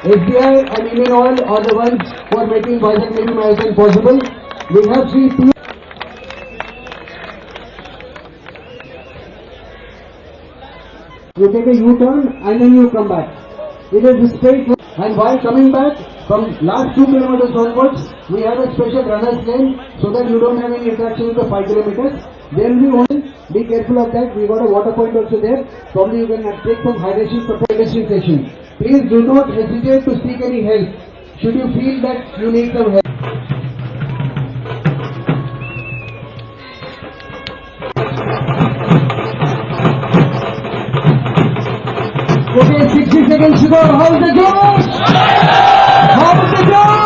SBI and Indian Oil are the ones who are making Vizag Navy Marathon possible. We have three teams. You take a U-turn and then you come back. It is a straight line. And while coming back from last 2 kilometers onwards, we have a special runner's lane so that you don't have any interaction with the 5 kilometers. There will be only, be careful of that. We got a water point also there. Probably you can take some hydration for hydration session. Please do not hesitate to seek any help should you feel that you need some help. Okay, 60 seconds to go. How's the Josh? How's the Josh?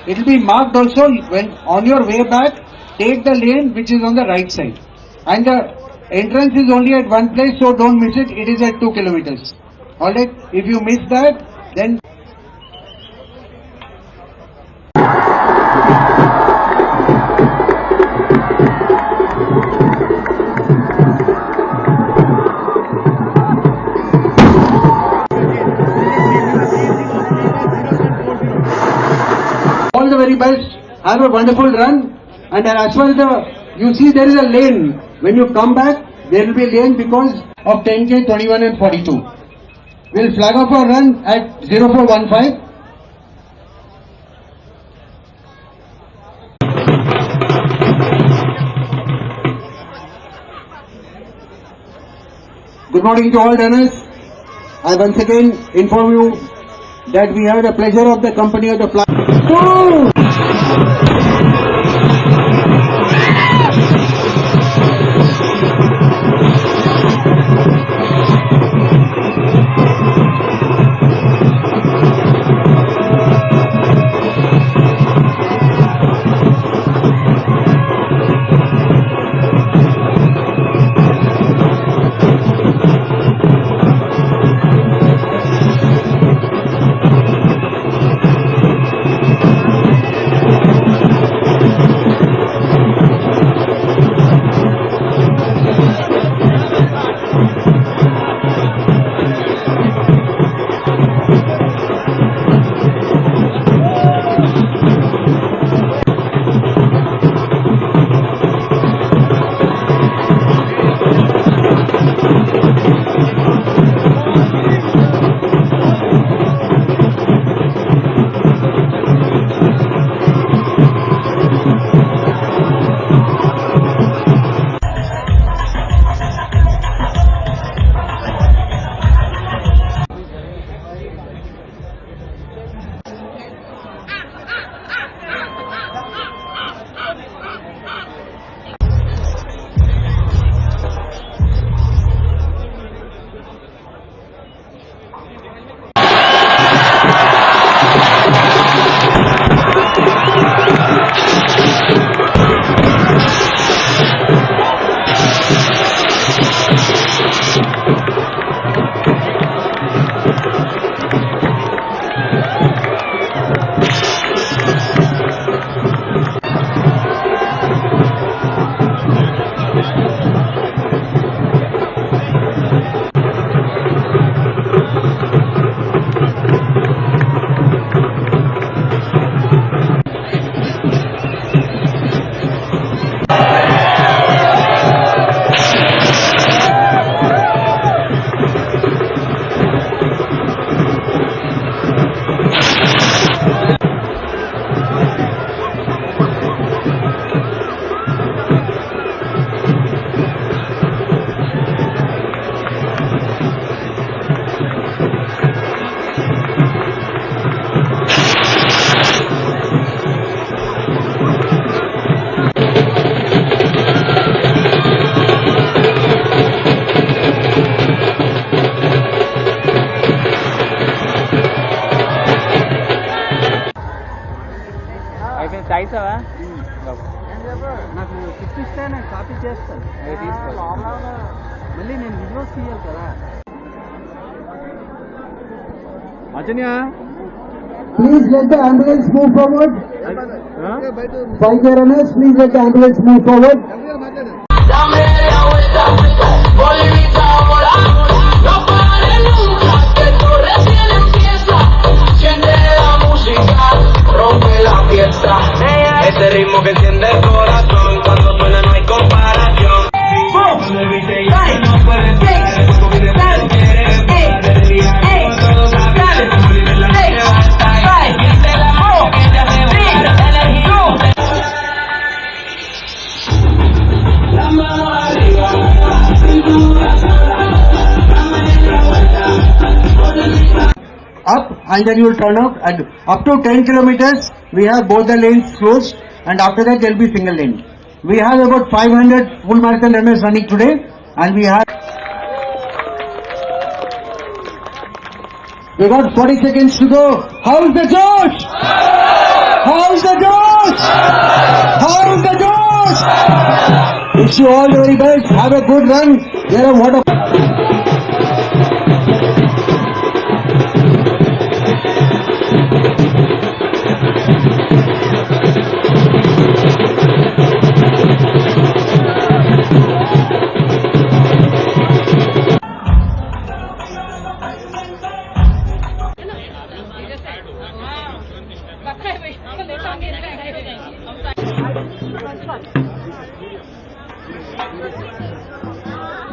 It will be marked also when on your way back, take the lane which is on the right side. And the entrance is only at one place, so don't miss it. It is at 2 kilometers. Alright, if you miss that, then all the very best. Have a wonderful run. And as far as you see there is a lane. When you come back, there will be a lane because of 10K, 21 and 42. We'll flag off our run at 0415. Good morning to all runners. I once again inform you that we have the pleasure of the company of the flag. ఇస్తావా? నాకు tip ఇస్తే నేను copy చేస్తాను. మళ్ళీ నేను videos తీయాలి కదా. అజన్య, please let the ambulance move forward. Fire runners, please let the ambulance move forward. Ese ritmo que enciende el corazón, cuando suena no hay comparación. No puedes parar, el cuerpo viene de la alegría, todos saben cómo vive la noche va a estar. Siente la mano que te hace volar, las manos arriba, cintura sola, dame la vuelta. Up and then you will turn out, and up to 10 kilometers we have both the lanes closed, and after that there will be single lane. We have about 500 full marathon runners running today, and we got 40 seconds to go. How's the Josh? How's the Josh? How's the Josh? Wish you all the very best. Have a good run. There are water.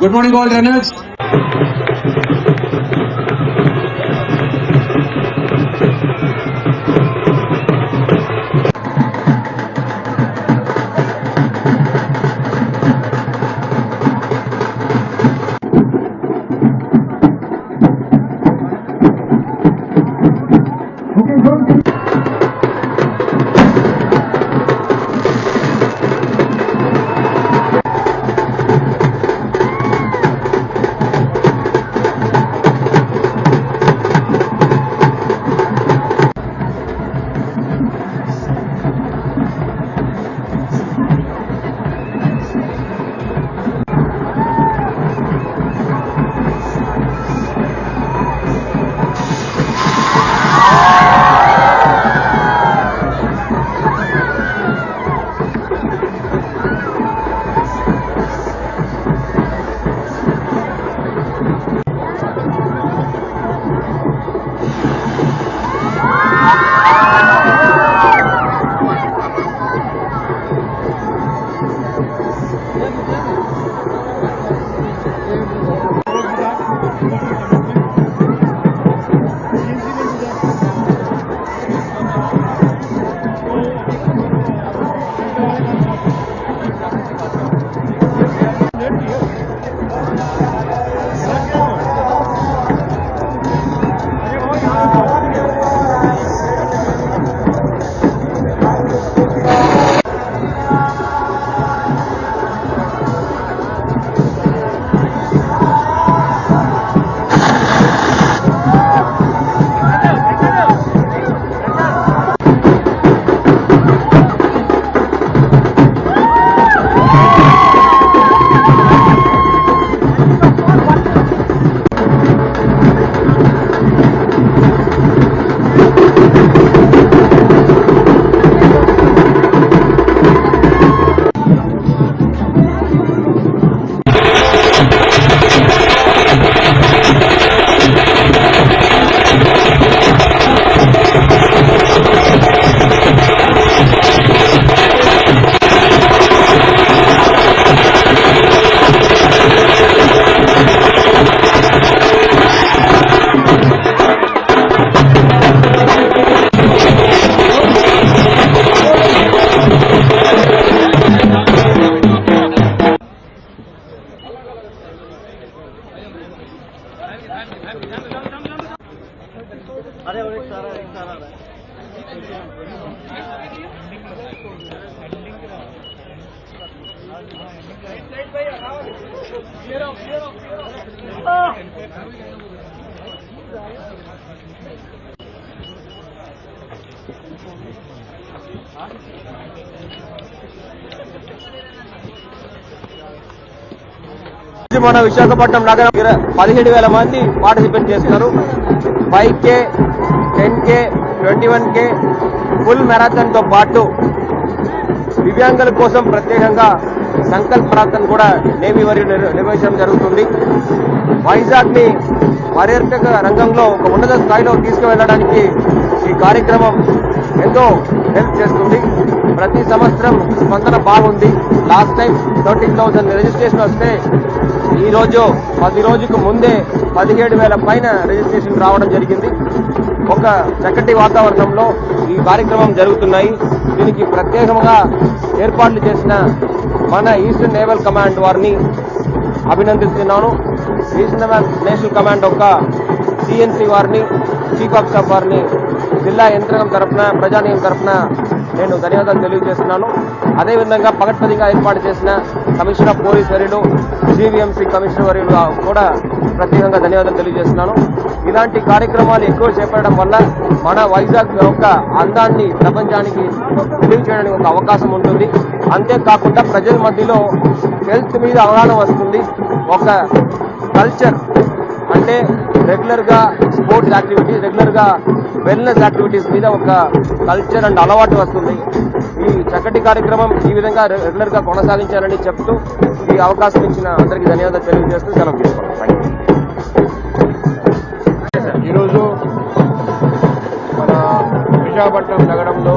Good morning, all runners. మన విశాఖపట్నం నగరం 17,000 మంది participate చేస్తున్నారు. 5K, 10K, 21K full marathon తో పాటు దివ్యాంగుల కోసం ప్రత్యేకంగా సంకల్ప ప్రార్థన కూడా నేవీ వారు నిర్వహించడం జరుగుతుంది. వైజాగ్ ని పర్యాటక రంగంలో ఒక ఉన్నత స్థాయిలో తీసుకువెళ్లడానికి ఈ కార్యక్రమం ఎంతో హెల్ప్ చేస్తుంది. ప్రతి సంవత్సరం స్పందన బాగుంది. లాస్ట్ టైం 13,000 రిజిస్ట్రేషన్ వస్తే ఈ రోజు 10 రోజుకు ముందే 17,000 పైన రిజిస్ట్రేషన్ రావడం జరిగింది. ఒక చక్కటి వాతావరణంలో ఈ కార్యక్రమం జరుగుతున్నాయి. దీనికి ప్రత్యేకంగా ఏర్పాట్లు చేసిన మన ఈస్టర్న్ నేవల్ కమాండ్ వారిని అభినందిస్తున్నాను. ఈస్టర్న్ నేషనల్ కమాండ్ యొక్క సిఎన్సి వారిని, చీఫ్ ఆఫ్ స్టాఫ్ వారిని జిల్లా యంత్రాంగం తరఫున, ప్రజానీయం తరఫున నేను ధన్యవాదాలు తెలియజేస్తున్నాను. అదేవిధంగా పగడ్బందీగా ఏర్పాటు చేసిన కమిషనర్ ఆఫ్ పోలీస్ వర్యులు, జీవీఎంసీ కమిషనర్ వర్యులు కూడా ప్రత్యేకంగా ధన్యవాదాలు తెలియజేస్తున్నాను. ఇలాంటి కార్యక్రమాలు ఎక్కువ చేపట్టడం వల్ల మన వైజాగ్ యొక్క అందాన్ని ప్రపంచానికి తెలియజేయడానికి ఒక అవకాశం ఉంటుంది. అంతేకాకుండా ప్రజల మధ్యలో హెల్త్ మీద అవగాహన వస్తుంది. ఒక కల్చర్ అంటే రెగ్యులర్ గా స్పోర్ట్స్ యాక్టివిటీస్, రెగ్యులర్ గా వెల్నెస్ యాక్టివిటీస్ మీద ఒక కల్చర్ అండ్ అలవాటు వస్తుంది. ఈ చక్కటి కార్యక్రమం ఈ విధంగా రెగ్యులర్ గా కొనసాగించాలని చెప్తూ ఈ అవకాశం ఇచ్చిన అందరికీ ధన్యవాదాలు తెలియజేస్తూ సెలవు తీసుకుంటాం. ఈరోజు మన విశాఖపట్నం నగరంలో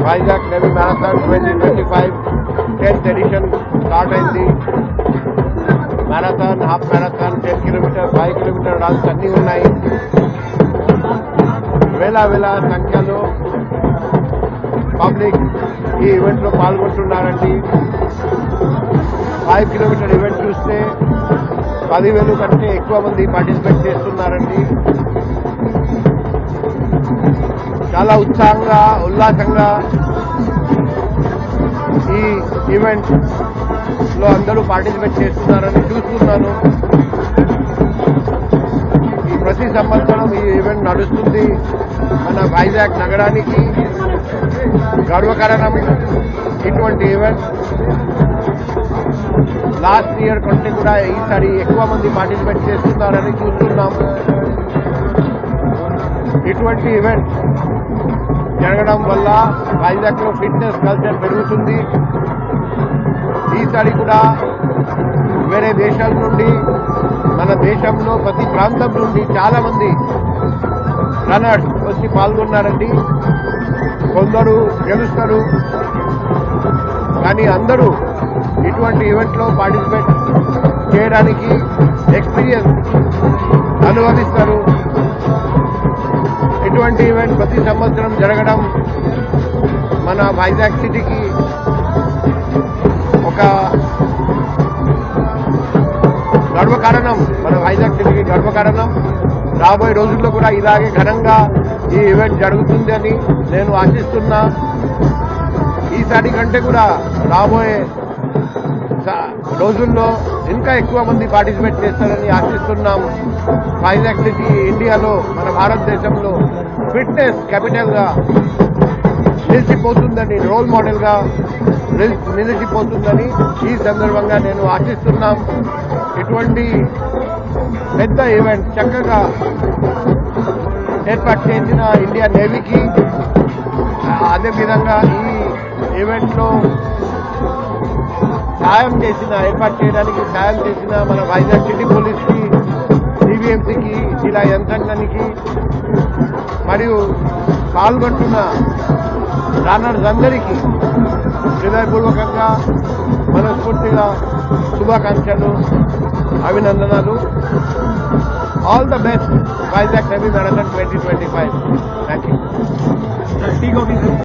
Vizag navy marathon 2025 10th edition start అయింది. Marathon, half marathon, 10 kilometre, 5 kilometre runs అన్నీ ఉన్నాయి. వేల సంఖ్యలో పబ్లిక్ ఈ ఈవెంట్ లో పాల్గొంటున్నారండి. 5 కిలోమీటర్ ఈవెంట్ చూస్తే 10,000 కంటే ఎక్కువ మంది పార్టిసిపేట్ చేస్తున్నారండి. చాలా ఉత్సాహంగా, ఉల్లాసంగా ఈ ఈవెంట్ లో అందరూ పార్టిసిపేట్ చేస్తున్నారని చూస్తున్నాను. ఈ ప్రతి సంవత్సరం ఈ ఈవెంట్ నడుస్తుంది. మన వైజాగ్ నగరానికి గర్వకారణం ఇటువంటి ఈవెంట్. లాస్ట్ ఇయర్ కంటే కూడా ఈసారి ఎక్కువ మంది పార్టిసిపేట్ చేస్తున్నారని చూస్తున్నాము. ఇటువంటి ఈవెంట్ జరగడం వల్ల వైజాగ్ లో ఫిట్నెస్ కల్చర్ పెరుగుతుంది. ఈసారి కూడా వేరే దేశాల నుండి, మన దేశంలో ప్రతి ప్రాంతం నుండి చాలా మంది రన్నర్స్ వచ్చి పాల్గొన్నారండి. కొందరు గెలుస్తారు, కానీ అందరూ ఇటువంటి ఈవెంట్లో పార్టిసిపేట్ చేయడానికి ఎక్స్పీరియన్స్ అనుభవిస్తారు. ఇటువంటి ఈవెంట్ ప్రతి సంవత్సరం జరగడం మన వైజాగ్ సిటీకి ఒక గర్వకారణం. మన వైజాగ్ సిటీకి గర్వకారణం. రాబోయే రోజుల్లో కూడా ఇలాగే ఘనంగా ఈ ఈవెంట్ జరుగుతుంది అని నేను ఆశిస్తున్నా. ఈసారి కంటే కూడా రాబోయే రోజుల్లో ఇంకా ఎక్కువ మంది పార్టిసిపేట్ చేస్తారని ఆశిస్తున్నాం. వైజాగ్ సిటీ ఇండియాలో, మన భారతదేశంలో ఫిట్నెస్ క్యాపిటల్ గా నిలిచిపోతుందని, రోల్ మోడల్ గా నిలిచిపోతుందని ఈ సందర్భంగా నేను ఆశిస్తున్నాం. ఇటువంటి పెద్ద ఈవెంట్ చక్కగా ఏర్పాటు చేసిన ఇండియన్ నేవీకి, అదేవిధంగా ఈ ఈవెంట్లో ఏర్పాటు చేయడానికి సాయం చేసిన మన వైజాగ్ సిటీ పోలీస్కి, జీవీఎంసీకి, జిల్లా యంత్రాంగానికి మరియు పాల్గొంటున్న రన్నర్స్ అందరికీ హృదయపూర్వకంగా, మనస్ఫూర్తిగా శుభాకాంక్షలు, అభినందనలు. All the best Vizag navy marathon 2025. Thank you.